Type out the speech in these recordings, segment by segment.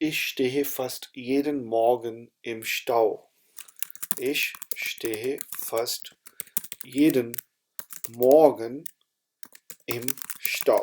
Ich stehe fast jeden Morgen im Stau. Ich stehe fast jeden Morgen im Stau.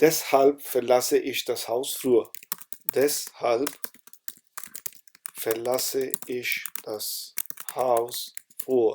Deshalb verlasse ich das Haus früher. Deshalb verlasse ich das Haus früher.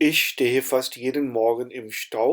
Ich stehe fast jeden Morgen im Stau.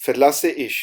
verlasse ich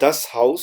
das Haus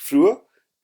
früher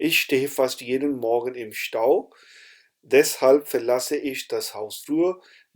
Ich stehe fast jeden Morgen im Stau, deshalb verlasse ich das Haus früher।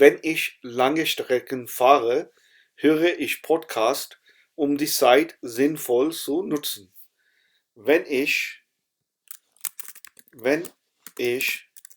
Wenn ich lange Strecken fahre, höre ich Podcast, um die Zeit sinnvoll zu nutzen. Wenn ich, wenn ich,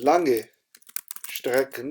lange Strecken,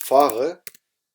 fahre,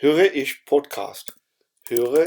höre ich Podcast, höre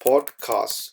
Podcast,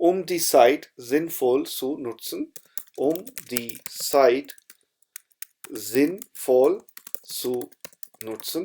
um die Zeit sinnvoll zu nutzen, um die Zeit sinnvoll zu nutzen,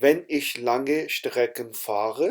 Wenn ich lange Strecken fahre,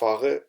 fahre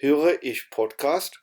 höre ich Podcast,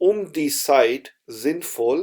um die Zeit sinnvoll,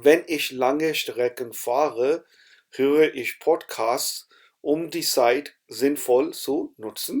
Wenn ich lange Strecken fahre, höre ich Podcasts, um die Zeit sinnvoll zu nutzen।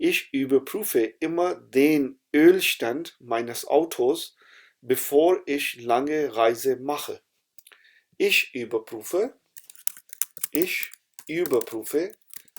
Ich überprüfe immer den Ölstand meines Autos, bevor ich lange Reise mache. Ich überprüfe, ich überprüfe,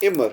immer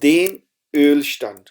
den Ölstand,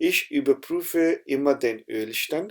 Ich überprüfe immer den Ölstand,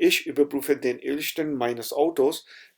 Ich überprüfe den Ölstand meines Autos,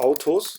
Autos,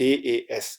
DAS,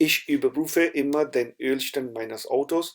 Ich überprüfe immer den Ölstand meines Autos,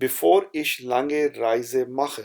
Bevor ich lange Reise mache,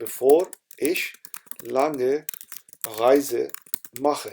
Bevor ich lange Reise mache,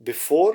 Before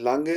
lange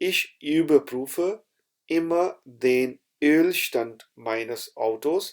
Ich überprüfe immer den Ölstand meines Autos,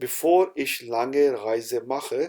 Bevor ich lange Reise mache,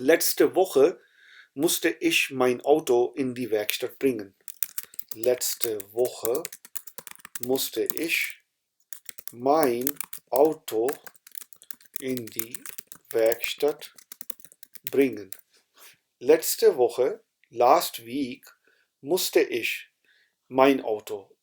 Letzte Woche musste ich mein Auto in die Werkstatt bringen. Letzte Woche musste ich mein Auto in die Werkstatt bringen. Letzte Woche, last week, musste ich mein Auto,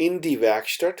in die Werkstatt,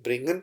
bringen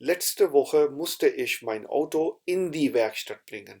Letzte Woche musste ich mein Auto in die Werkstatt bringen,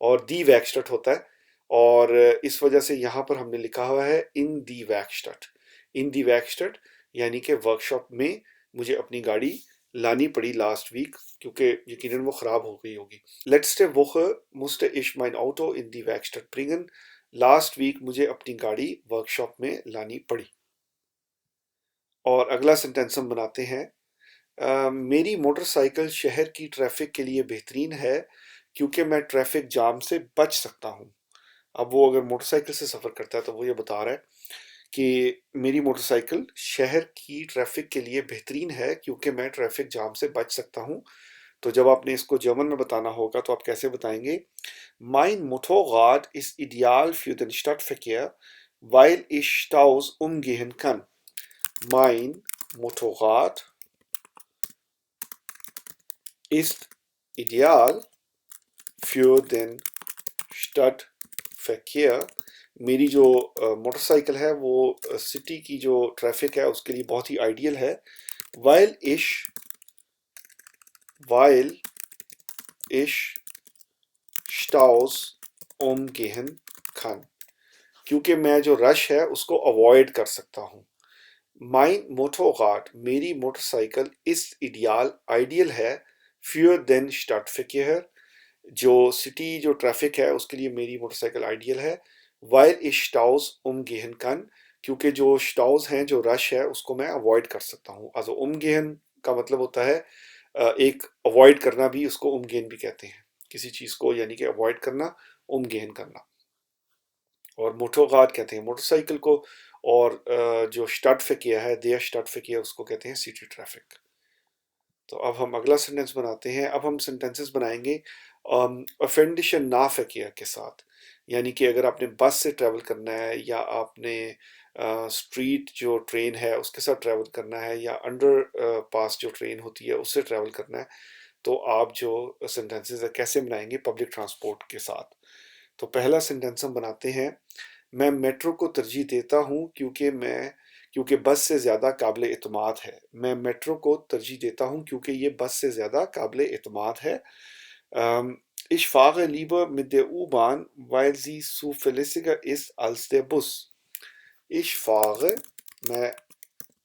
اور دی ویکسٹٹ ہوتا ہے، اور اس وجہ سے یہاں پر ہم نے لکھا ہوا ہے ان دی ویکسٹٹ، ان دی ویکسٹٹ، یعنی کہ ورک شاپ میں مجھے اپنی گاڑی لانی پڑی لاسٹ ویک، کیونکہ یقیناً وہ خراب ہو گئی ہوگی۔ لیٹسٹے ووخر musste ich mein Auto in die Werkstatt bringen، last week مجھے اپنی گاڑی ورک شاپ میں لانی پڑی۔ اور اگلا سنٹینس ہم بناتے ہیں، میری موٹر سائیکل شہر کی ٹریفک کے لیے بہترین ہے کیونکہ میں ٹریفک جام سے بچ سکتا ہوں۔ اب وہ اگر موٹر سائیکل سے سفر کرتا ہے تو وہ یہ بتا رہا ہے کہ میری موٹر سائیکل شہر کی ٹریفک کے لیے بہترین ہے کیونکہ میں ٹریفک جام سے بچ سکتا ہوں۔ تو جب آپ نے اس کو جرمن میں بتانا ہوگا تو آپ کیسے بتائیں گے؟ Mein Motorrad ist ideal für den Stadtverkehr, weil ich Staus umgehen kann. Mein Motorrad ist ideal für den Stadtverkehr. میری جو موٹر سائیکل ہے وہ سٹی کی جو ٹریفک ہے اس کے لیے بہت ہی آئیڈیل ہے۔ Weil ich Staus umgehen kann، کیونکہ میں جو رش ہے اس کو اوائڈ کر سکتا ہوں۔ Mein Motorrad، میری motor cycle ist ideal، ideal ہے، für den Stadtverkehr، جو سٹی جو ٹریفک ہے اس کے لیے میری موٹر سائیکل آئیڈیل ہے۔ Weil ich Staus umgehen kann، کیونکہ جو سٹاؤز ہیں جو رش ہے اس کو میں اوائڈ کر سکتا ہوں۔ also umgehen کا مطلب ہوتا ہے ایک اوائڈ کرنا، بھی اس کو umgehen بھی کہتے ہیں، کسی چیز کو یعنی کہ اوائڈ کرنا، umgehen کرنا۔ اور موٹورراد کہتے ہیں موٹر سائیکل کو، اور جو شٹاٹ فکیہ ہے، دیا شٹاٹ فکیہ، اس کو کہتے ہیں سٹی ٹریفک۔ تو اب ہم اگلا سنٹینس بناتے ہیں۔ اب ہم سنٹینسز بنائیں گے افینڈیشن نا فکیہ کے ساتھ، یعنی کہ اگر آپ نے بس سے ٹریول کرنا ہے، یا آپ نے اسٹریٹ جو ٹرین ہے اس کے ساتھ ٹریول کرنا ہے، یا انڈر پاس جو ٹرین ہوتی ہے اس سے ٹریول کرنا ہے، تو آپ جو سنٹینسز ہے کیسے بنائیں گے پبلک ٹرانسپورٹ کے ساتھ۔ تو پہلا سنٹینس ہم بناتے ہیں، میں میٹرو کو ترجیح دیتا ہوں کیونکہ بس سے زیادہ قابل اعتماد ہے۔ میں میٹرو کو ترجیح دیتا ہوں کیونکہ یہ بس سے زیادہ قابل اعتماد ہے۔ Ich fahre lieber mit der U-Bahn, weil sie zuverlässiger ist als der Bus. Ich fahre، میں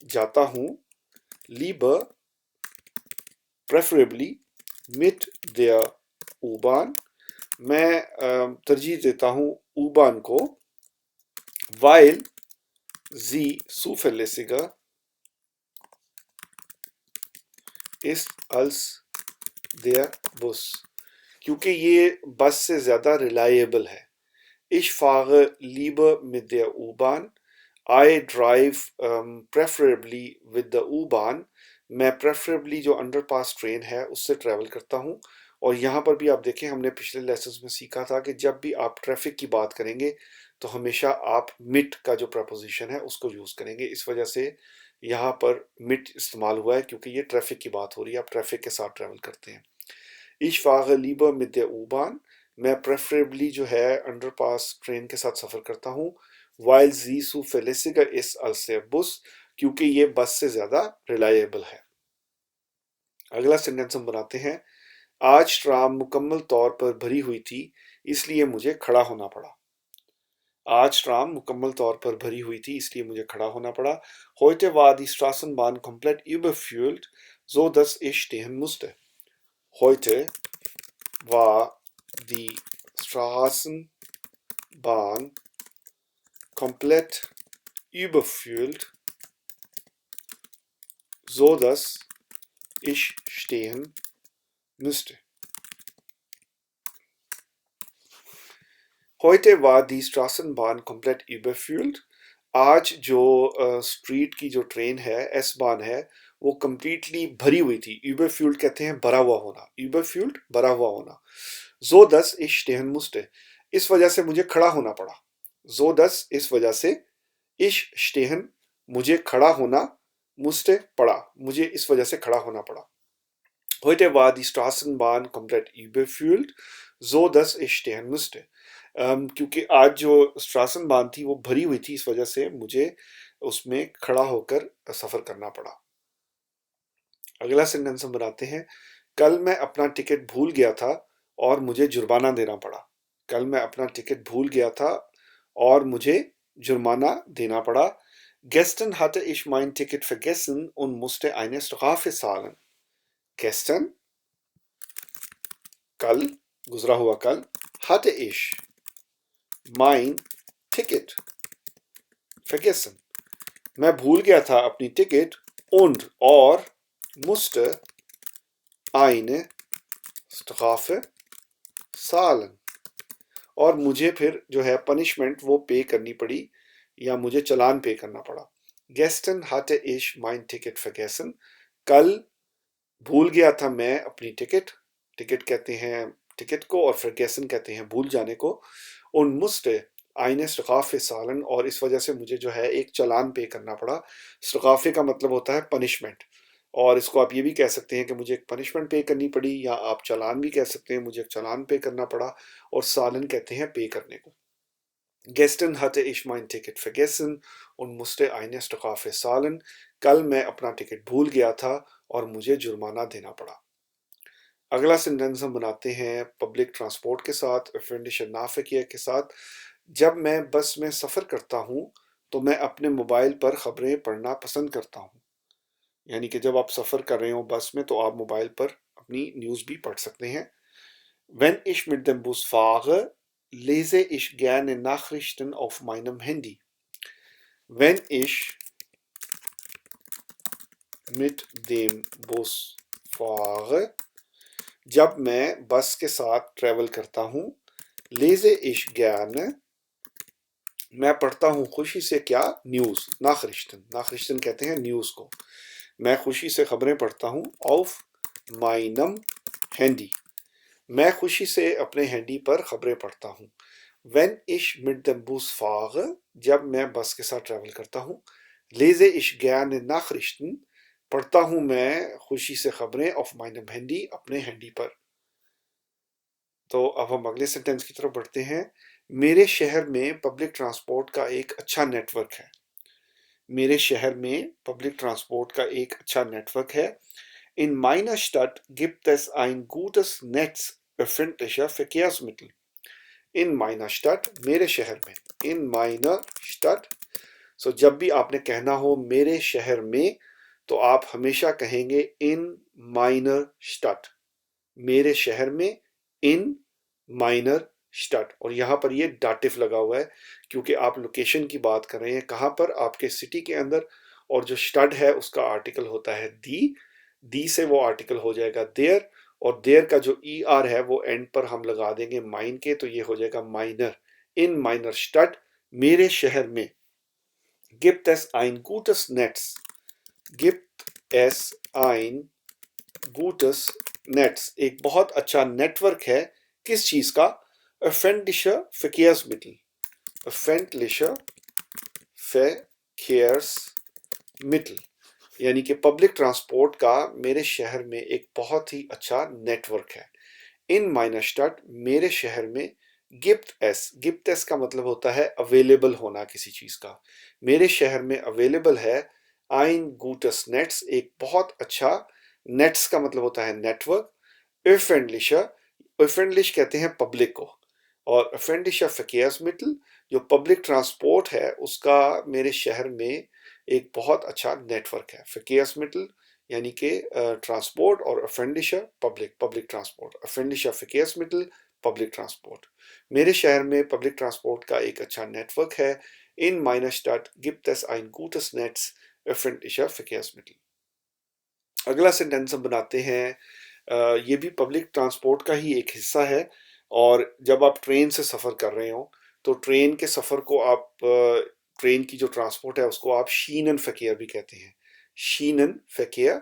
جاتا ہوں، lieber preferably mit der U-Bahn، میں ترجیح دیتا ہوں U-Bahn کو، weil sie zuverlässiger ist als der Bus، کیونکہ یہ بس سے زیادہ ریلائیبل ہے۔ Ich fahre lieber mit der U-Bahn، I drive preferably with the U-Bahn، میں preferably جو انڈر پاس ٹرین ہے اس سے ٹریول کرتا ہوں۔ اور یہاں پر بھی آپ دیکھیں ہم نے پچھلے لیسنز میں سیکھا تھا کہ جب بھی آپ ٹریفک کی بات کریں گے تو ہمیشہ آپ مٹ کا جو پریپوزیشن ہے اس کو یوز کریں گے، اس وجہ سے یہاں پر مٹ استعمال ہوا ہے کیونکہ یہ ٹریفک کی بات ہو رہی ہے، آپ ٹریفک کے ساتھ ٹریول کرتے ہیں۔ Ich fahre lieber mit der U-Bahn، میں preferably جو ہے انڈر پاس ٹرین کے ساتھ سفر کرتا ہوں، while sie zuverlässiger ist als der Bus، کیونکہ یہ بس سے زیادہ ریلائیبل ہے۔ اگلا سینٹینس ہم بناتے ہیں، آج ٹرام مکمل طور پر بھری ہوئی تھی اس لیے مجھے کھڑا ہونا پڑا۔ آج ٹرام مکمل طور پر بھری ہوئی تھی اس لیے مجھے کھڑا ہونا پڑا۔ Heute war die Straßenbahn komplett überfüllt, so dass ich stehen musste. Heute war die Straßenbahn komplett überfüllt, so dass ich stehen müsste. Heute war die Straßenbahn komplett überfüllt، آج جو اسٹریٹ کی جو ٹرین ہے، ایس بان ہے، وہ completely بھری ہوئی تھی۔ überfüllt کہتے ہیں بھرا ہوا ہونا، überfüllt بھرا ہوا ہونا۔ so dass ich stehen musste، اس وجہ سے مجھے کھڑا ہونا پڑا۔ so dass اس وجہ سے، ich stehen مجھے کھڑا ہونا، musste پڑا، مجھے اس وجہ سے کھڑا ہونا پڑا۔ Heute war die Straßenbahn komplett überfüllt, so dass ich stehen musste. کیونکہ آج جو اسٹراسن بان تھی وہ بھری ہوئی تھی، اس وجہ سے مجھے اس میں کھڑا ہو کر سفر کرنا پڑا۔ اگلا سینٹینس ہم بناتے ہیں، کل میں اپنا ٹکٹ بھول گیا تھا اور مجھے جرمانہ دینا پڑا۔ کل میں اپنا ٹکٹ بھول گیا تھا اور مجھے جرمانہ دینا پڑا. Gestern hatte ich mein Ticket vergessen und musste eine Strafe zahlen. Gestern, کل, گزرا ہوا کل, hatte ich mein Ticket vergessen. میں بھول گیا تھا اپنی ٹکٹ und اور musste eine Strafe zahlen. اور مجھے پھر جو ہے پنشمنٹ وہ پے کرنی پڑی یا مجھے چلان پے کرنا پڑا. Gestern hatte ich mein Ticket vergessen. کل بھول گیا تھا میں اپنی ٹکٹ. ٹکٹ کہتے ہیں ٹکٹ کو اور vergessen کہتے ہیں بھول جانے کو. und musste eine Strafe zahlen. اور اس وجہ سے مجھے جو ہے ایک چلان پے کرنا پڑا. Strafe کا مطلب ہوتا ہے پنشمنٹ. اور اس کو آپ یہ بھی کہہ سکتے ہیں کہ مجھے ایک پنشمنٹ پے کرنی پڑی, یا آپ چلان بھی کہہ سکتے ہیں مجھے ایک چلان پے کرنا پڑا. اور سالن کہتے ہیں پے کرنے کو. Gestern hatte ich mein Ticket vergessen und musste eine Strafe zahlen. کل میں اپنا ٹکٹ بھول گیا تھا اور مجھے جرمانہ دینا پڑا. اگلا سینٹنس ہم بناتے ہیں پبلک ٹرانسپورٹ کے ساتھ, öffentliche Nahverkehr کے ساتھ. جب میں بس میں سفر کرتا ہوں تو میں اپنے موبائل پر خبریں پڑھنا پسند کرتا ہوں. یعنی کہ جب آپ سفر کر رہے ہوں بس میں تو آپ موبائل پر اپنی نیوز بھی پڑھ سکتے ہیں. Wenn ich mit dem Bus fahre, lese ich gerne Nachrichten auf meinem Handy. Wenn ich mit dem Bus fahre, جب میں بس کے ساتھ ٹریول کرتا ہوں, lese ich gerne, میں پڑھتا ہوں خوشی سے کیا, نیوز, Nachrichten. Nachrichten کہتے ہیں نیوز کو. میں خوشی سے خبریں پڑھتا ہوں, auf meinem Handy. میں خوشی سے اپنے ہینڈی پر خبریں پڑھتا ہوں. Wenn ich mit dem Bus fahre, جب میں بس کے ساتھ ٹریول کرتا ہوں, lese ich gerne Nachrichten, پڑھتا ہوں میں خوشی سے خبریں auf meinem Handy, اپنے ہینڈی پر. تو اب ہم اگلے سینٹنس کی طرف بڑھتے ہیں. میرے شہر میں پبلک ٹرانسپورٹ کا ایک اچھا نیٹ ورک ہے. میرے شہر میں پبلک ٹرانسپورٹ کا ایک اچھا نیٹ ورک ہے. In meiner Stadt gibt es ein gutes Netz öffentlicher Verkehrsmittel. In meiner Stadt, میرے شہر میں. In meiner Stadt. So جب بھی آپ نے کہنا ہو میرے شہر میں, تو آپ ہمیشہ کہیں گے in meiner Stadt. میرے شہر میں, in meiner Stadt. اور یہاں پر یہ ڈاٹف لگا ہوا ہے کیونکہ آپ لوکیشن کی بات کر رہے ہیں, کہاں پر, آپ کے سٹی کے اندر. اور جو شٹڈ ہے اس کا آرٹیکل ہوتا ہے دی سے وہ آرٹیکل ہو جائے گا دیر, اور دیر کا جو ای آر ہے وہ اینڈ پر ہم لگا دیں گے مائن کے, تو یہ ہو جائے گا مائنر. ان مائنر شٹڈ, میرے شہر میں. gibt es ein gutes Netz. gibt es ein gutes Netz, ایک بہت اچھا نیٹ ورک ہے. کس چیز کا, öffentliche Verkehrsmittel. öffentliche Verkehrsmittel, یعنی کہ پبلک ٹرانسپورٹ کا میرے شہر میں ایک بہت ہی اچھا نیٹ ورک ہے. ان meiner Stadt, میرے شہر میں. gibt es کا مطلب ہوتا ہے اویلیبل ہونا کسی چیز کا. میرے شہر میں اویلیبل ہے ein gutes Netz, ایک بہت اچھا. نیٹس کا مطلب ہوتا ہے نیٹ ورک. öffentlich کہتے ہیں پبلک کو, اور öffentliche Verkehrsmittel جو پبلک ٹرانسپورٹ ہے اس کا میرے شہر میں ایک بہت اچھا نیٹ ورک ہے. Verkehrsmittel یعنی کہ ٹرانسپورٹ, اور öffentliche public transport. öffentliche Verkehrsmittel public transport. میرے شہر میں پبلک ٹرانسپورٹ کا ایک اچھا نیٹ ورک ہے. In meiner Stadt gibt es ein gutes Netz öffentlicher Verkehrsmittel. اگلا سینٹینس ہم بناتے ہیں, یہ بھی پبلک ٹرانسپورٹ کا ہی ایک حصہ ہے. اور جب آپ ٹرین سے سفر کر رہے ہوں تو ٹرین کے سفر کو آپ, ٹرین کی جو ٹرانسپورٹ ہے اس کو آپ شینن فکیر بھی کہتے ہیں. شینن فکیر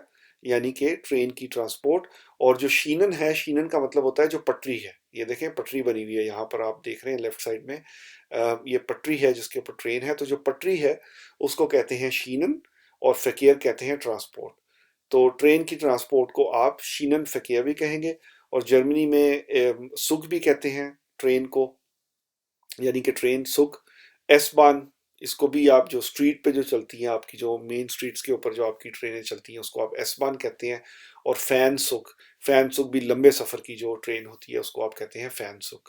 یعنی کہ ٹرین کی ٹرانسپورٹ. اور جو شینن ہے, شینن کا مطلب ہوتا ہے جو پٹری ہے. یہ دیکھیں پٹری بنی ہوئی ہے یہاں پر, آپ دیکھ رہے ہیں لیفٹ سائڈ میں, یہ پٹری ہے جس کے اوپر ٹرین ہے. تو جو پٹری ہے اس کو کہتے ہیں شینن, اور فکیر کہتے ہیں ٹرانسپورٹ. تو ٹرین کی ٹرانسپورٹ کو آپ شینن فکیر بھی کہیں گے. اور جرمنی میں سگ بھی کہتے ہیں ٹرین کو, یعنی کہ ٹرین سگ. ایس بان, اس کو بھی آپ جو اسٹریٹ پہ جو چلتی ہیں, آپ کی جو مین اسٹریٹس کے اوپر جو آپ کی ٹرینیں چلتی ہیں اس کو آپ ایس بان کہتے ہیں. اور فین سگ بھی لمبے سفر کی جو ٹرین ہوتی ہے اس کو آپ کہتے ہیں fan Sag.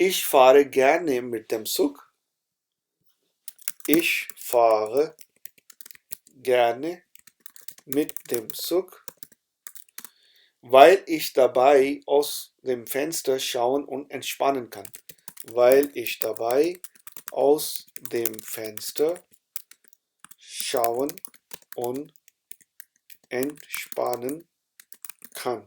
Ich fahre gerne mit dem Zug. Ich fahre gerne mit dem Zug, weil ich dabei aus dem Fenster schauen und entspannen kann. Weil ich dabei aus dem Fenster schauen und entspannen kann.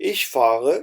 Ich fahre,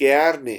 gerne,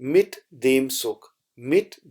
mit dem Zug, mit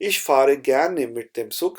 Ich fahre gerne mit dem Zug,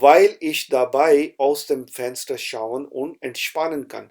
weil ich dabei aus dem Fenster schauen und entspannen kann,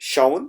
schauen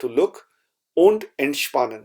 to look, und entspannen,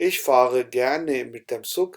Ich fahre gerne mit dem Zug,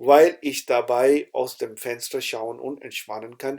weil ich dabei aus dem Fenster schauen und entspannen kann,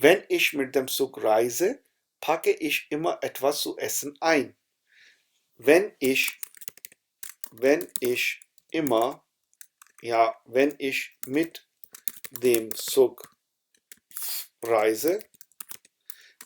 Wenn ich mit dem Zug reise, packe ich immer etwas zu essen ein. Wenn ich immer, ja, wenn ich mit dem Zug reise,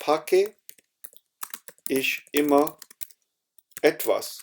packe ich immer etwas,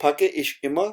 packe ich immer,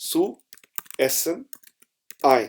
zu essen ein,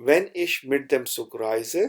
Wenn ich mit dem Zug reise,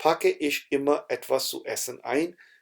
packe ich immer etwas zu essen ein,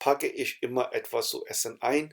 packe ich immer etwas zu essen ein.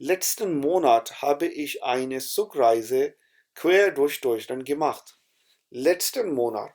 Letzten Monat habe ich eine Zugreise quer durch Deutschland gemacht. Letzten Monat,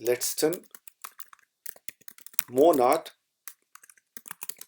letzten Monat,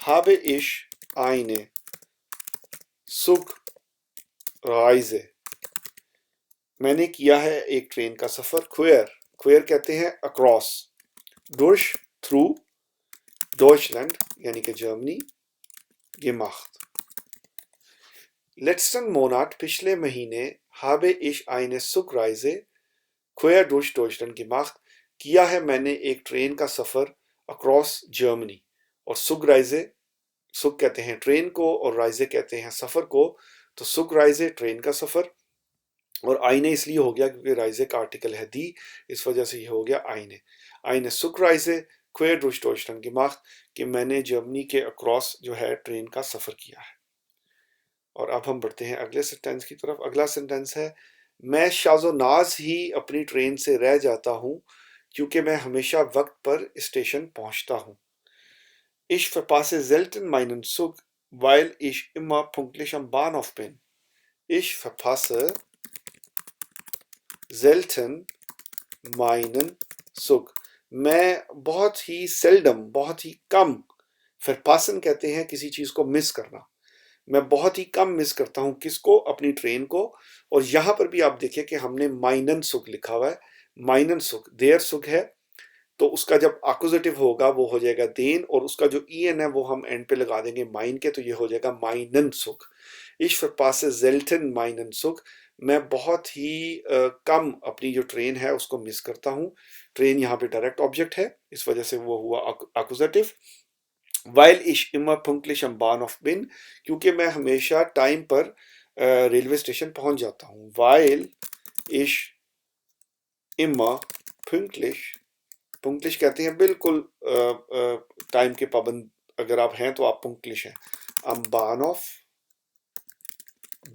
habe ich eine Zugreise, میں نے کیا ہے ایک train کا سفر. quer کہتے ہیں across. durch through Deutschland یعنی کہ جرمنی. gemacht. letzten Monat پچھلے مہینے habe ich eine Zugreise quer durch Deutschland gemacht. کیا ہے میں نے ایک ٹرین کا سفر اکراس جرمنی. اور Zugreise سگ کہتے ہیں ٹرین کو اور رائزے کہتے ہیں سفر کو. تو سگ رائزے ٹرین کا سفر اور آئینے اس لیے ہو گیا کیونکہ رائزے کا آرٹیکل ہے دی, اس وجہ سے یہ ہو گیا آئینے. آئینے سگ رائزے quer durch Deutschland gemacht کہ میں نے جرمنی کے اکراس جو ہے ٹرین کا سفر کیا ہے. اور اب ہم بڑھتے ہیں اگلے سینٹینس کی طرف. اگلا سینٹینس ہے میں شاز و ناز ہی اپنی ٹرین سے رہ جاتا ہوں کیونکہ میں ہمیشہ وقت پر اسٹیشن پہنچتا ہوں. Ich verpasse selten meinen Zug, weil ich immer pünktlich am Bahnhof bin. Ich verpasse selten meinen Zug. میں بہت ہی سیلڈم, بہت ہی کم, verpassen کہتے ہیں کسی چیز کو مس کرنا. میں بہت ہی کم مس کرتا ہوں کس کو, اپنی ٹرین کو. اور یہاں پر بھی آپ دیکھیں کہ ہم نے meinen Zug لکھا ہوا ہے. meinen Zug, der Zug ہے تو اس کا جب اکوزیٹو ہوگا وہ ہو جائے گا دین, اور اس کا جو ای این ہے وہ ہم اینڈ پہ لگا دیں گے مائن کے, تو یہ ہو جائے گا meinen Zug. Ich verpasse selten meinen Zug. میں بہت ہی کم اپنی جو ٹرین ہے اس کو مس کرتا ہوں. ٹرین یہاں پہ ڈائریکٹ آبجیکٹ ہے اس وجہ سے وہ ہوا اکوزیٹو. weil ich immer pünktlich am Bahnhof bin کیونکہ میں ہمیشہ ٹائم پر ریلوے اسٹیشن پہنچ جاتا ہوں. weil ich immer pünktlich پنکلش کہتے ہیں بالکل ٹائم کے پابند اگر آپ ہیں تو آپ پنکلش ہیں. am Bahnhof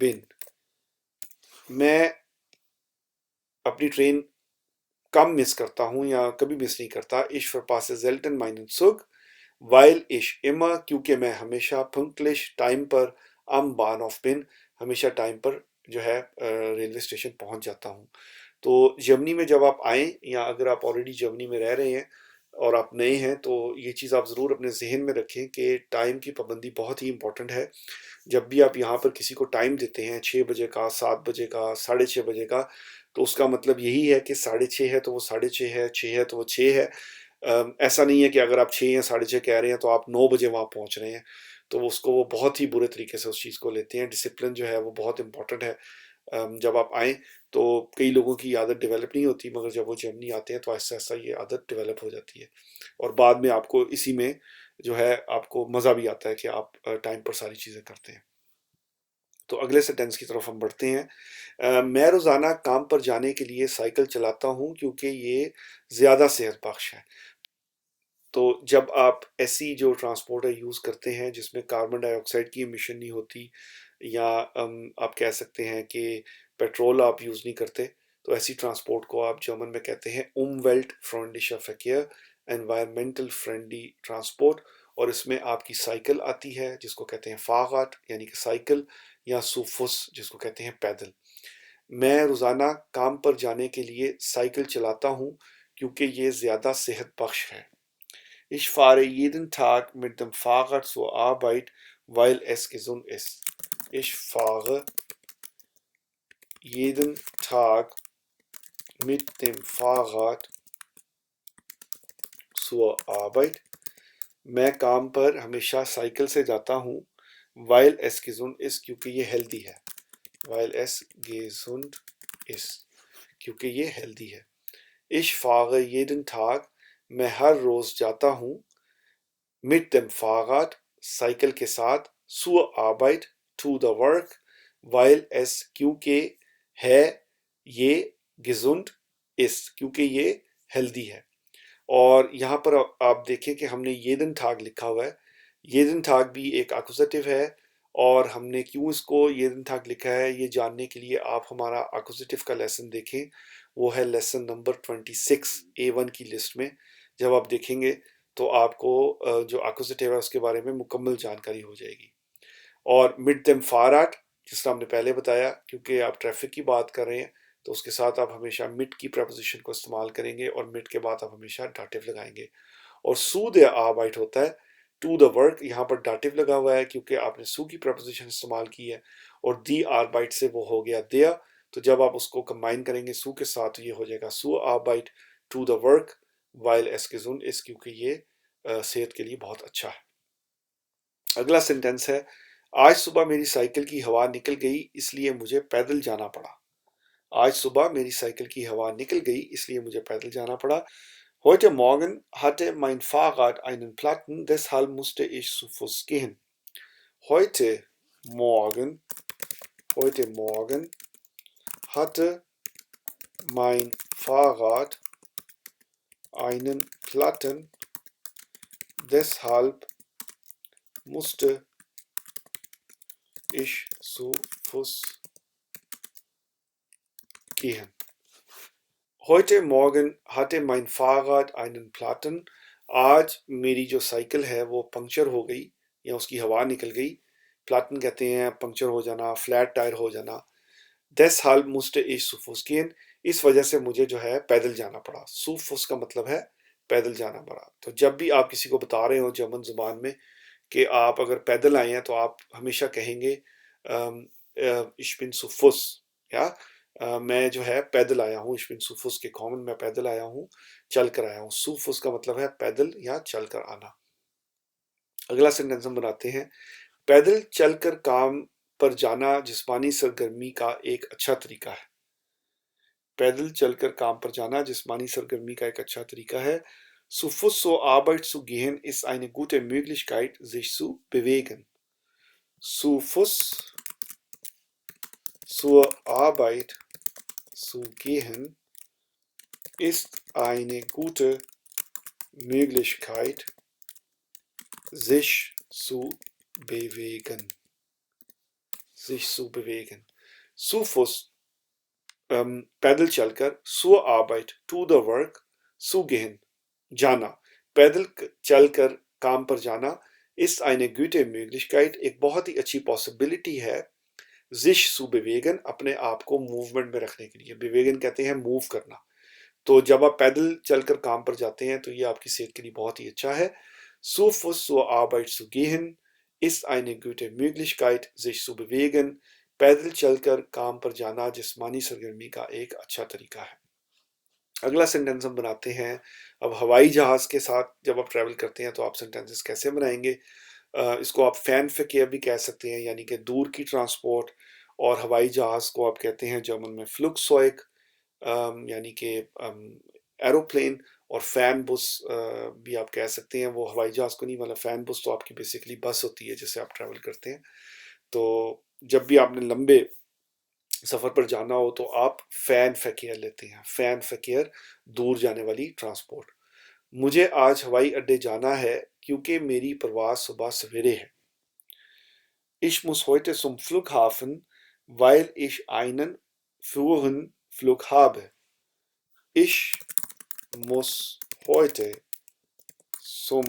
bin میں اپنی ٹرین کم مس کرتا ہوں یا کبھی مس نہیں کرتا. ich verpasse selten meinen Zug weil ich immer کیونکہ میں ہمیشہ پنکلش ٹائم پر am Bahnhof bin ہمیشہ ٹائم پر جو ہے ریلوے اسٹیشن پہنچ جاتا ہوں. تو جرمنی میں جب آپ آئیں یا اگر آپ آلریڈی جرمنی میں رہ رہے ہیں اور آپ نئے ہیں تو یہ چیز آپ ضرور اپنے ذہن میں رکھیں کہ ٹائم کی پابندی بہت ہی امپورٹنٹ ہے. جب بھی آپ یہاں پر کسی کو ٹائم دیتے ہیں 6 بجے کا, 7 بجے کا, 6:30 بجے کا, تو اس کا مطلب یہی ہے کہ 6:30 ہے تو وہ 6:30 ہے, 6 ہے تو وہ 6 ہے. ایسا نہیں ہے کہ اگر آپ 6 یا 6:30 کہہ رہے ہیں تو آپ 9 بجے وہاں پہنچ رہے ہیں, تو اس کو وہ بہت ہی برے طریقے سے اس چیز کو لیتے ہیں. ڈسپلن جو ہے وہ بہت امپورٹنٹ ہے. جب آپ آئیں تو کئی لوگوں کی عادت ڈیولپ نہیں ہوتی, مگر جب وہ جرمنی آتے ہیں تو آہستہ آہستہ یہ عادت ڈیولپ ہو جاتی ہے, اور بعد میں آپ کو اسی میں جو ہے آپ کو مزہ بھی آتا ہے کہ آپ ٹائم پر ساری چیزیں کرتے ہیں. تو اگلے سینٹینس کی طرف ہم بڑھتے ہیں. میں روزانہ کام پر جانے کے لیے سائیکل چلاتا ہوں کیونکہ یہ زیادہ صحت بخش ہے. تو جب آپ ایسی جو ٹرانسپورٹ ہے یوز کرتے ہیں جس میں کاربن ڈائی آکسائڈ کی ایمیشن نہیں ہوتی, یا آپ کہہ سکتے ہیں کہ پیٹرول آپ یوز نہیں کرتے, تو ایسی ٹرانسپورٹ کو آپ جرمن میں کہتے ہیں umwelt freundlicher Verkehr, environmental friendly transport. اور اس میں آپ کی سائیکل آتی ہے جس کو کہتے ہیں فاغات یعنی کہ سائیکل, یا سوفس جس کو کہتے ہیں پیدل. میں روزانہ کام پر جانے کے لیے سائیکل چلاتا ہوں کیونکہ یہ زیادہ صحت بخش ہے. Ich fahre jeden Tag mit dem Fahrrad zur Arbeit, weil es gesund ist. Ich fahre jeden Tag mit dem Fahrrad zur Arbeit. میں کام پر ہمیشہ سائیکل سے جاتا ہوں. weil es gesund ist کیونکہ یہ ہیلدی ہے. weil es gesund ist کیونکہ یہ ہیلدی ہے. Ich fahre jeden Tag میں ہر روز جاتا ہوں. mit dem Fahrrad سائیکل کے ساتھ, zur Arbeit to the work, weil es کیونکہ ہے, یہ gesund ist کیونکہ یہ ہیلدی ہے. اور یہاں پر آپ دیکھیں کہ ہم نے jeden Tag لکھا ہوا ہے. jeden Tag بھی ایک ایکوزیٹو ہے, اور ہم نے کیوں اس کو jeden Tag لکھا ہے یہ جاننے کے لیے آپ ہمارا ایکوزیٹو کا لیسن دیکھیں. وہ ہے لیسن نمبر 26 A1 کی لسٹ میں. جب آپ دیکھیں گے تو آپ کو جو ایکوزیٹو ہے اس کے بارے میں مکمل جانکاری ہو جائے گی. اور mit dem Fahrrad جس طرح ہم نے پہلے بتایا, کیونکہ آپ ٹریفک کی بات کر رہے ہیں تو اس کے ساتھ آپ ہمیشہ mit کی پریپوزیشن کو استعمال کریں گے, اور mit کے بعد آپ ہمیشہ ڈاٹیو لگائیں گے. اور zu der Arbeit ہوتا ہے to the work, یہاں پر ڈاٹیو لگا ہوا ہے کیونکہ آپ نے zu کی پریپوزیشن استعمال کی ہے, اور die Arbeit سے وہ ہو گیا der, تو جب آپ اس کو کمبائن کریں گے سو کے ساتھ تو یہ ہو جائے گا سو آربائٹ ٹو دا ورک وائل es gesund ist, کیونکہ یہ صحت کے لیے بہت اچھا ہے۔ اگلا سینٹینس ہے آج صبح میری سائیکل کی ہوا نکل گئی اس لیے مجھے پیدل جانا پڑا۔ آج صبح میری سائیکل کی ہوا نکل گئی اس لیے مجھے پیدل جانا پڑا۔ Heute Morgen hatte mein Fahrrad einen Platten, deshalb musste ich zu Fuß gehen. Heute Morgen hatte mein Fahrrad einen Platten, deshalb musste ich zu Fuß gehen. Heute Morgen hatte mein Fahrrad einen Platten. آج میری جو cycle ہے وہ puncture ہو گئی یا اس کی ہوا نکل گئی۔ پلاٹن کہتے ہیں پنکچر ہو جانا، فلیٹ ٹائر ہو جانا۔ deshalb musste ich zu Fuß gehen، اس وجہ سے مجھے جو ہے پیدل جانا پڑا۔ zu Fuß کا مطلب ہے پیدل جانا پڑا۔ تو جب بھی آپ کسی کو بتا رہے ہو جرمن زبان میں کہ آپ اگر پیدل آئے ہیں تو آپ ہمیشہ کہیں گے ich bin zu Fuß، یا میں جو ہے پیدل آیا ہوں، ich bin zu Fuß gekommen، میں پیدل آیا ہوں، چل کر آیا ہوں۔ zu Fuß کا مطلب ہے پیدل یا چل کر آنا۔ اگلا سینٹینس ہم بناتے ہیں پیدل چل کر کام پر جانا جسمانی سرگرمی کا ایک اچھا طریقہ ہے۔ پیدل چل کر کام پر جانا جسمانی سرگرمی کا ایک اچھا طریقہ ہے۔ Zu Fuß zur Arbeit zu gehen ist eine gute Möglichkeit, sich zu bewegen. Zu Fuß zur Arbeit zu gehen ist eine gute Möglichkeit, sich zu bewegen. Zu Fuß پیدل چل کر، zur Arbeit to the work، zu gehen جانا، پیدل چل کر کام پر جانا، ist eine gute Möglichkeit ایک بہت ہی اچھی پاسبلٹی ہے، sich zu bewegen اپنے آپ کو موومنٹ میں رکھنے کے لیے۔ bewegen کہتے ہیں موو کرنا۔ تو جب آپ پیدل چل کر کام پر جاتے ہیں تو یہ آپ کی صحت کے لیے بہت ہی اچھا ہے۔ Zu Fuß zur Arbeit zu gehen ist eine gute Möglichkeit, sich zu bewegen. پیدل چل کر کام پر جانا جسمانی سرگرمی کا ایک اچھا طریقہ ہے۔ اگلا سینٹینس ہم بناتے ہیں اب ہوائی جہاز کے ساتھ جب آپ ٹریول کرتے ہیں تو آپ سینٹینسز کیسے بنائیں گے؟ اس کو آپ فین فکیر بھی کہہ سکتے ہیں، یعنی کہ دور کی ٹرانسپورٹ، اور ہوائی جہاز کو آپ کہتے ہیں جرمن میں فلوکسوئک، یعنی کہ ایروپلین، اور فین بس بھی آپ کہہ سکتے ہیں۔ وہ ہوائی جہاز کو نہیں، مطلب فین بس تو آپ کی بیسیکلی بس ہوتی ہے جس سے آپ ٹریول کرتے ہیں۔ تو جب بھی آپ نے لمبے سفر پر جانا ہو تو آپ فین فکیر لیتے ہیں، فین فکیر دور جانے والی ٹرانسپورٹ۔ مجھے آج ہوائی اڈے جانا ہے کیونکہ میری پرواز صبح سویرے ہے۔ Ich muss heute zum Flughafen, weil ich einen frühen Flug habe. Ich muss heute zum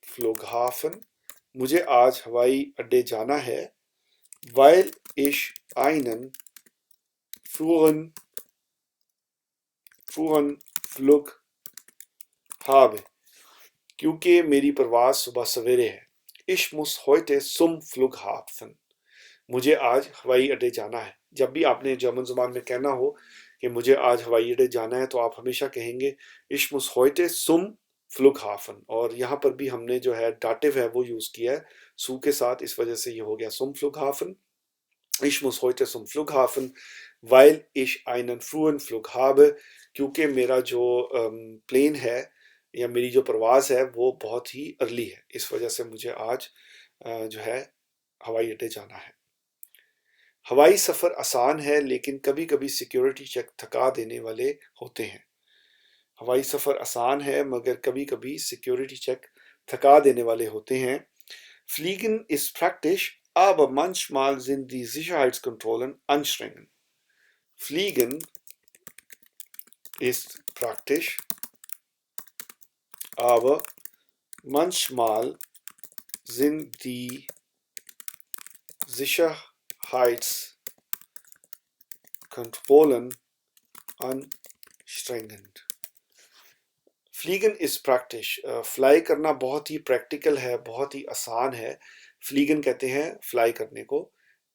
Flughafen. مجھے آج ہوائی اڈے جانا ہے weil ich einen frühen Flug habe. کیونکہ میری پرواز صبح سویرے ہے۔ Ich muss heute zum Flughafen. مجھے آج ہوائی اڈے جانا ہے۔ جب بھی آپ نے جرمن زبان میں کہنا ہو کہ مجھے آج ہوائی اڈے جانا ہے تو آپ ہمیشہ کہیں گے Ich muss heute zum Flughafen، اور یہاں پر بھی ہم نے جو ہے ڈاٹیو ہے وہ یوز کیا ہے سو کے ساتھ، اس وجہ سے یہ ہو گیا zum Flughafen۔ Ich muss heute zum Flughafen, weil ich einen frühen Flug habe، کیونکہ میرا جو پلین ہے یا میری جو پرواز ہے وہ بہت ہی ارلی ہے، اس وجہ سے مجھے آج جو ہے ہوائی اڈے جانا ہے۔ ہوائی سفر آسان ہے لیکن کبھی کبھی سیکیورٹی چیک تھکا دینے والے ہوتے ہیں۔ ہوائی سفر آسان ہے مگر کبھی کبھی سیکیورٹی چیک تھکا دینے والے ہوتے ہیں۔ Fliegen ist praktisch, aber manchmal sind die Sicherheitskontrollen anstrengend. Fliegen ist praktisch, aber manchmal sind die Sicherheitskontrollen anstrengend. فلیگن از پریکٹس، فلائی کرنا بہت ہی پریکٹیکل ہے، بہت ہی آسان ہے۔ فلیگن کہتے ہیں فلائی کرنے کو،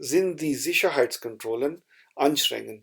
sind die Sicherheitskontrollen anstrengend.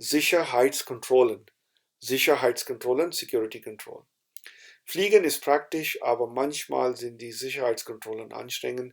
Sicherheitskontrollen. Sicherheitskontrollen, Security Control. Fliegen ist praktisch, aber manchmal sind die Sicherheitskontrollen anstrengend.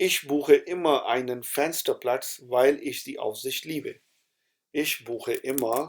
Ich buche immer einen Fensterplatz, weil ich die Aussicht liebe. Ich buche immer,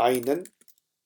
einen,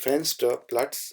Fensterplatz,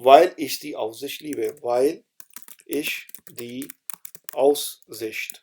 weil ich die Aussicht liebe, weil ich die Aussicht,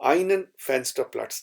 einen Fensterplatz,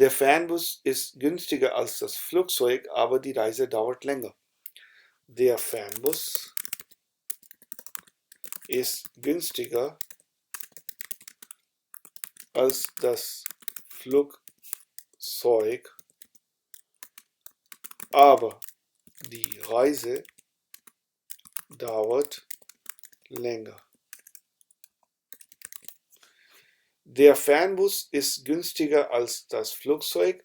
Der Fernbus ist günstiger als das Flugzeug, aber die Reise dauert länger. Der Fernbus ist günstiger als das Flugzeug, aber die Reise dauert länger. Der Fernbus ist günstiger als das Flugzeug.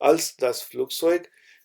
als das Flugzeug,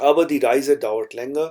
aber die Reise dauert länger,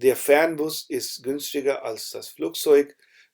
Der Fernbus ist günstiger als das Flugzeug.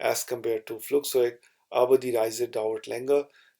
as compared to Flugzeug, aber die Reise dauert länger,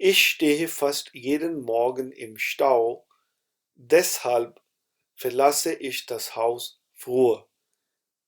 Ich stehe fast jeden Morgen im Stau, deshalb verlasse ich das Haus früher.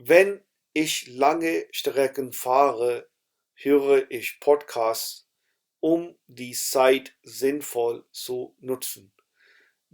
Wenn ich lange Strecken fahre, höre ich Podcasts, um die Zeit sinnvoll zu nutzen.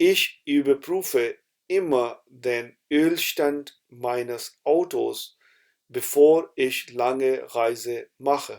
Ich überprüfe immer den Ölstand meines Autos, bevor ich lange Reise mache.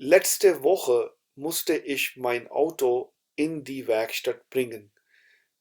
Letzte Woche musste ich mein Auto in die Werkstatt bringen.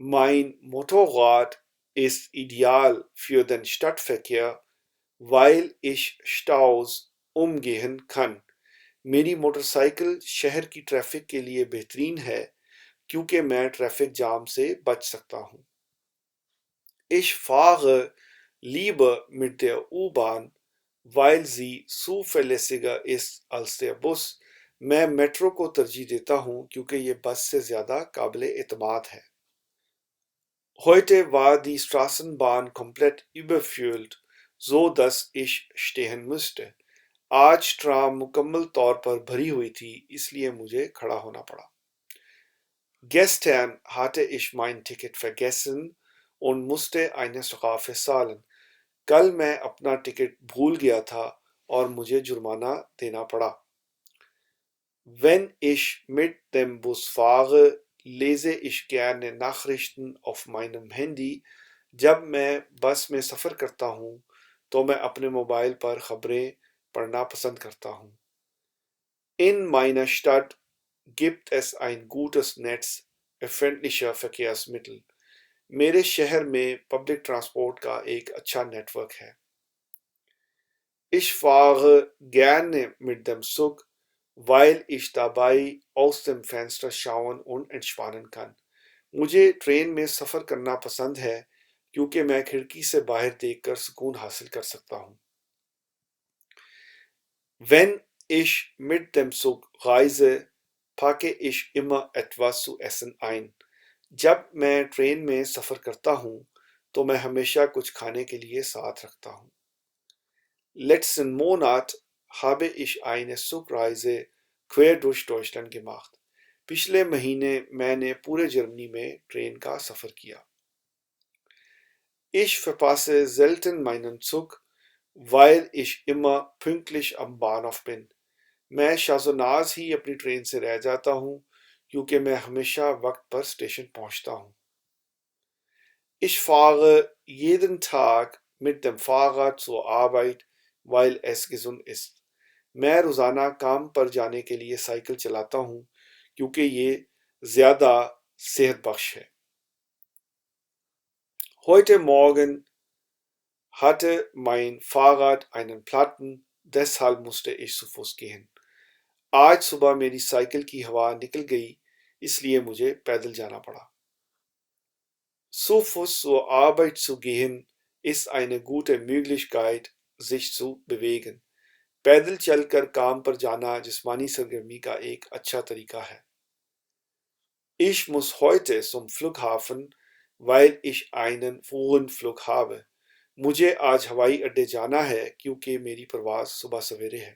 Mein Motorrad ist ideal für den Stadtverkehr, weil ich Staus umgehen kann. میری motor cycle شہر کی traffic کے لیے بہترین ہے کیونکہ میں traffic jam سے بچ سکتا ہوں. Ich fahre lieber mit der U-Bahn, weil sie zuverlässiger ist als der Bus. میں میٹرو کو ترجیح دیتا ہوں کیونکہ یہ بس سے زیادہ قابل اعتماد ہے. Heute war die Straßenbahn komplett überfüllt, so dass ich stehen musste. آج ٹرام مکمل طور پر بھری ہوئی تھی اس لیے مجھے کھڑا ہونا پڑا. Gestern hatte ich mein Ticket vergessen und musste eine Strafe zahlen. کل میں اپنا ٹکٹ بھول گیا تھا اور مجھے جرمانہ دینا پڑا. Wenn ich mit dem Bus fahre, lese ich gerne Nachrichten auf meinem Handy. جب میں بس میں سفر کرتا ہوں تو میں اپنے موبائل پر خبریں پڑھنا پسند کرتا ہوں. In meiner Stadt gibt es ein gutes Netz öffentlicher Verkehrsmittel. میرے شہر میں پبلک ٹرانسپورٹ کا ایک اچھا نیٹ ورک ہے. Ich fahre gerne mit dem Zug, weil ich dabei aus dem Fenster schauen und entspannen kann. مجھے ٹرین میں سفر کرنا پسند ہے کیونکہ میں کھڑکی سے باہر دیکھ کر سکون حاصل کر سکتا ہوں. Wenn ich mit dem Zug reise, packe ich immer etwas zu essen ein. جب میں ٹرین میں سفر کرتا ہوں تو میں ہمیشہ کچھ کھانے کے لیے ساتھ رکھتا ہوں. Letzten Monat habe ich eine Zugreise quer durch Deutschland gemacht. پچھلے مہینے میں نے پورے جرمنی میں ٹرین کا سفر کیا. Ich verpasse selten meinen Zug, weil ich immer pünktlich am Bahnhof bin. میں شاذ و ناز ہی اپنی ٹرین سے رہ جاتا ہوں کیونکہ میں ہمیشہ وقت پر اسٹیشن پہنچتا ہوں. Ich fahre jeden Tag mit dem Fahrrad zur Arbeit, weil es gesund ist. میں روزانہ کام پر جانے کے لیے سائیکل چلاتا ہوں کیونکہ یہ زیادہ صحت بخش ہے. Heute Morgen hatte mein Fahrrad einen Platten, deshalb musste ich zu Fuß gehen. آج صبح میری سائیکل کی ہوا نکل گئی اس لیے مجھے پیدل جانا پڑا. Zu Fuß zur Arbeit zu gehen ist eine gute Möglichkeit, sich zu bewegen. پیدل چل کر کام پر جانا جسمانی سرگرمی کا ایک اچھا طریقہ ہے. Ich muss heute zum Flughafen, weil ich einen frühen Flug habe. مجھے آج ہوائی اڈے جانا ہے کیونکہ میری پرواز صبح سویرے ہے.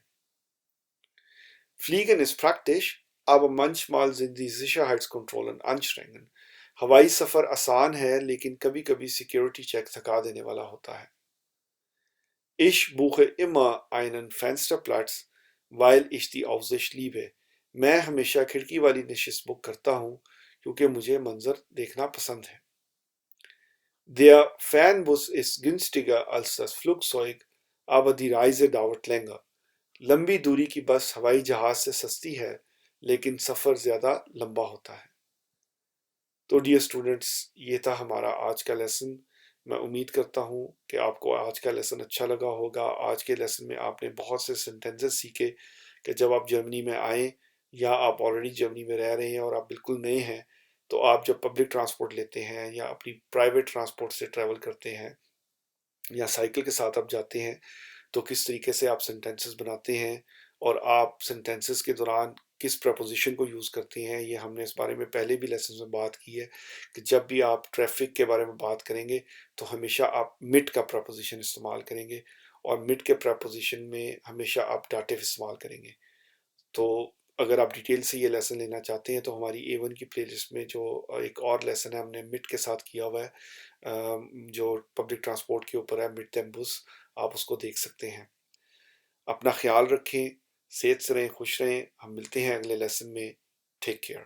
Fliegen ist praktisch, aber manchmal sind die Sicherheitskontrollen anstrengend. ہوائی سفر آسان ہے لیکن کبھی کبھی سیکیورٹی چیک تھکا دینے والا ہوتا ہے. Ich buche immer einen Fensterplatz, weil ich die Aussicht liebe. میں ہمیشہ کھڑکی والی نشست بک کرتا ہوں کیونکہ مجھے منظر دیکھنا پسند ہے. Der Fernbus ist günstiger als das Flugzeug, aber die Reise dauert länger. لمبی دوری کی بس ہوائی جہاز سے سستی ہے لیکن سفر زیادہ لمبا ہوتا ہے. تو ڈیئر اسٹوڈنٹس، یہ تھا ہمارا آج کا لیسن. میں امید کرتا ہوں کہ آپ کو آج کا لیسن اچھا لگا ہوگا. آج کے لیسن میں آپ نے بہت سے سینٹینسز سیکھے کہ جب آپ جرمنی میں آئیں یا آپ آلریڈی جرمنی میں رہ رہے ہیں اور آپ بالکل نئے ہیں تو آپ جب پبلک ٹرانسپورٹ لیتے ہیں یا اپنی پرائیویٹ ٹرانسپورٹ سے ٹریول کرتے ہیں یا سائیکل کے ساتھ آپ جاتے ہیں تو کس طریقے سے آپ سینٹینسز بناتے ہیں اور آپ سینٹینسز کے دوران کس پریپوزیشن کو یوز کرتے ہیں. یہ ہم نے اس بارے میں پہلے بھی لیسنز میں بات کی ہے کہ جب بھی آپ ٹریفک کے بارے میں بات کریں گے تو ہمیشہ آپ مٹ کا پریپوزیشن استعمال کریں گے اور مٹ کے پریپوزیشن میں ہمیشہ آپ ڈاٹیو استعمال کریں گے. تو اگر آپ ڈیٹیل سے یہ لیسن لینا چاہتے ہیں تو ہماری A1 کی پلے لسٹ میں جو ایک اور لیسن ہے ہم نے مٹ کے ساتھ کیا ہوا ہے جو پبلک ٹرانسپورٹ کے اوپر ہے، مٹ دیم بس، آپ اس کو دیکھ سکتے ہیں. اپنا خیال رکھیں، صحت سے رہیں، خوش رہیں. ہم ملتے ہیں اگلے لیسن میں. Take care.